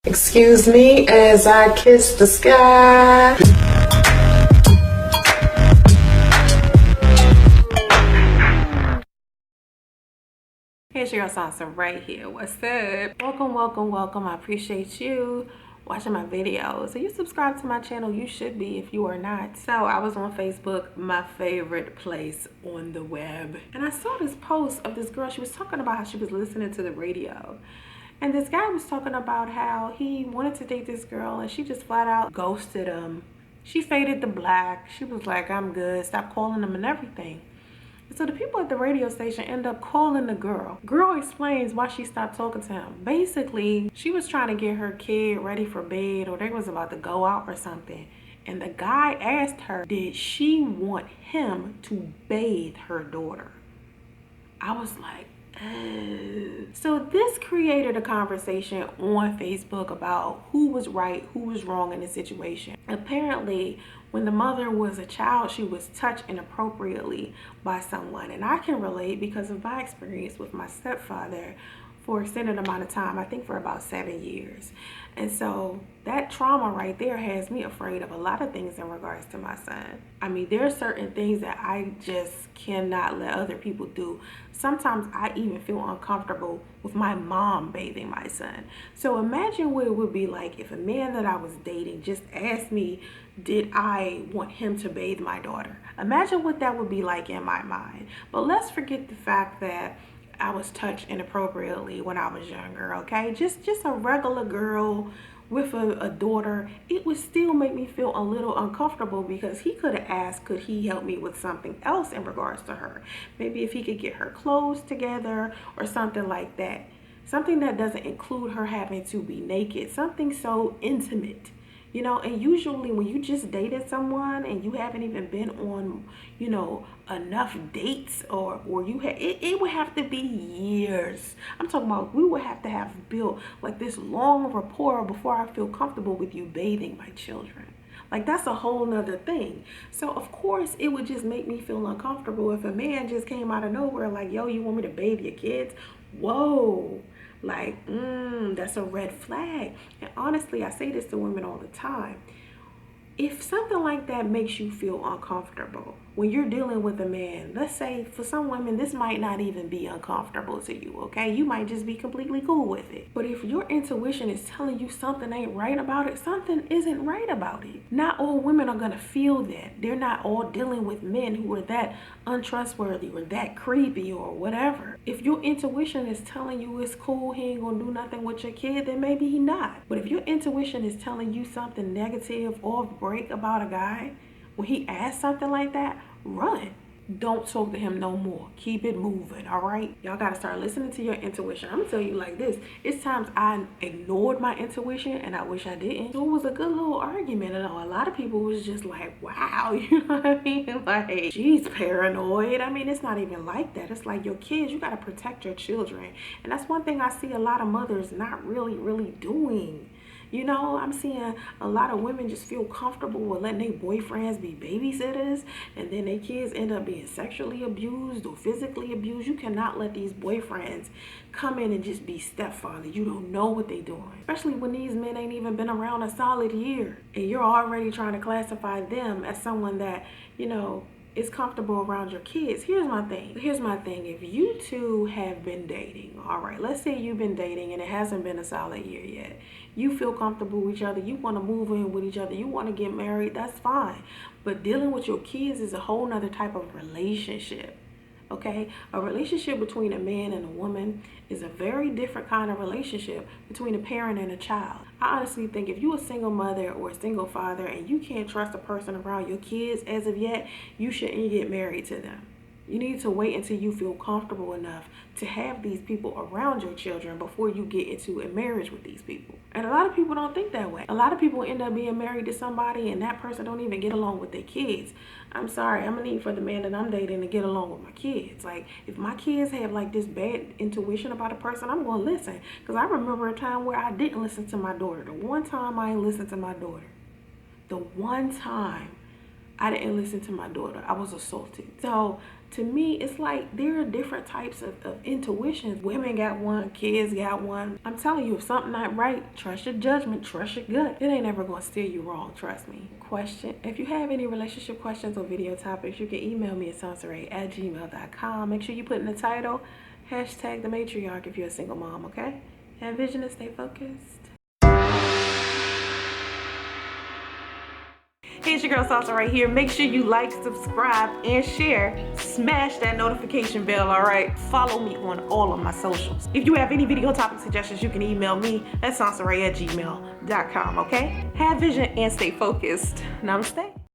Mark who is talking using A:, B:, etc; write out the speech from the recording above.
A: Excuse me as I kiss the sky.
B: Hey, it's your girl Soncerae right here. What's up? Welcome. I appreciate you watching my videos. So you subscribe to my channel, you should be if you are not. So I was on Facebook, my favorite place on the web, and I saw this post of this girl. She was talking about how she was listening to the radio. And this guy was talking about how he wanted to date this girl and she just flat out ghosted him. She faded to black. She was like, I'm good. Stop calling him and everything. So the people at the radio station end up calling the girl. Girl explains why she stopped talking to him. Basically, she was trying to get her kid ready for bed, or they was about to go out or something. And the guy asked her, did she want him to bathe her daughter? I was like, so this created a conversation on Facebook about who was right, who was wrong in the situation. Apparently, when the mother was a child, she was touched inappropriately by someone. And I can relate because of my experience with my stepfather for an extended amount of time, I think for about 7 years. And so that trauma right there has me afraid of a lot of things in regards to my son. I mean, there are certain things that I just cannot let other people do. Sometimes I even feel uncomfortable with my mom bathing my son. So imagine what it would be like if a man that I was dating just asked me, did I want him to bathe my daughter? Imagine what that would be like in my mind. But let's forget the fact that I was touched inappropriately when I was younger, okay? Just a regular girl with a daughter. It would still make me feel a little uncomfortable because he could have asked, could he help me with something else in regards to her? Maybe if he could get her clothes together or something like that. Something that doesn't include her having to be naked. Something so intimate. You know, and usually when you just dated someone and you haven't even been on, you know, enough dates or you had, it would have to be years. I'm talking about we would have to have built like this long rapport before I feel comfortable with you bathing my children. Like that's a whole nother thing. So of course it would just make me feel uncomfortable if a man just came out of nowhere like, yo, you want me to bathe your kids? Whoa. Like, that's a red flag. And honestly, I say this to women all the time. If something like that makes you feel uncomfortable when you're dealing with a man, let's say for some women, this might not even be uncomfortable to you, okay? You might just be completely cool with it. But if your intuition is telling you something ain't right about it, something isn't right about it. Not all women are gonna feel that. They're not all dealing with men who are that untrustworthy or that creepy or whatever. If your intuition is telling you it's cool, he ain't gonna do nothing with your kid, then maybe he not. But if your intuition is telling you something negative off break about a guy, when he asks something like that, run. Don't talk to him no more. Keep it moving, all right? Y'all gotta start listening to your intuition. I'm gonna tell you like this. It's times I ignored my intuition and I wish I didn't. So it was a good little argument. And a lot of people was just like, wow, you know what I mean? Like, she's paranoid. I mean, it's not even like that. It's like your kids, you gotta protect your children. And that's one thing I see a lot of mothers not really doing. You know, I'm seeing a lot of women just feel comfortable with letting their boyfriends be babysitters, and then their kids end up being sexually abused or physically abused. You cannot let these boyfriends come in and just be stepfather. You don't know what they're doing, especially when these men ain't even been around a solid year, and you're already trying to classify them as someone that, you know, is comfortable around your kids. Here's my thing. If you two have been dating, all right, let's say you've been dating and it hasn't been a solid year yet. You feel comfortable with each other. You want to move in with each other. You want to get married. That's fine. But dealing with your kids is a whole nother type of relationship. Okay, a relationship between a man and a woman is a very different kind of relationship between a parent and a child. I honestly think if you're a single mother or a single father and you can't trust a person around your kids as of yet, you shouldn't get married to them. You need to wait until you feel comfortable enough to have these people around your children before you get into a marriage with these people. And a lot of people don't think that way. A lot of people end up being married to somebody and that person don't even get along with their kids. I'm sorry, I'm gonna need for the man that I'm dating to get along with my kids. Like, if my kids have like this bad intuition about a person, I'm gonna listen. Because I remember a time where I didn't listen to my daughter. The one time I ain't listened to my daughter. The one time I didn't listen to my daughter. I was assaulted. So to me, it's like there are different types of intuitions. Women got one, kids got one. I'm telling you, if something not right, trust your judgment, trust your gut. It ain't ever gonna steer you wrong, trust me. Question, if you have any relationship questions or video topics, you can email me at soncerae@gmail.com. Make sure you put in the title, hashtag the matriarch if you're a single mom, okay? Have vision and stay focused. Hey, it's your girl Soncerae right here. Make sure you like, subscribe, and share. Smash that notification bell, all right? Follow me on all of my socials. If you have any video topic suggestions, you can email me at soncerae@gmail.com, okay? Have vision and stay focused. Namaste.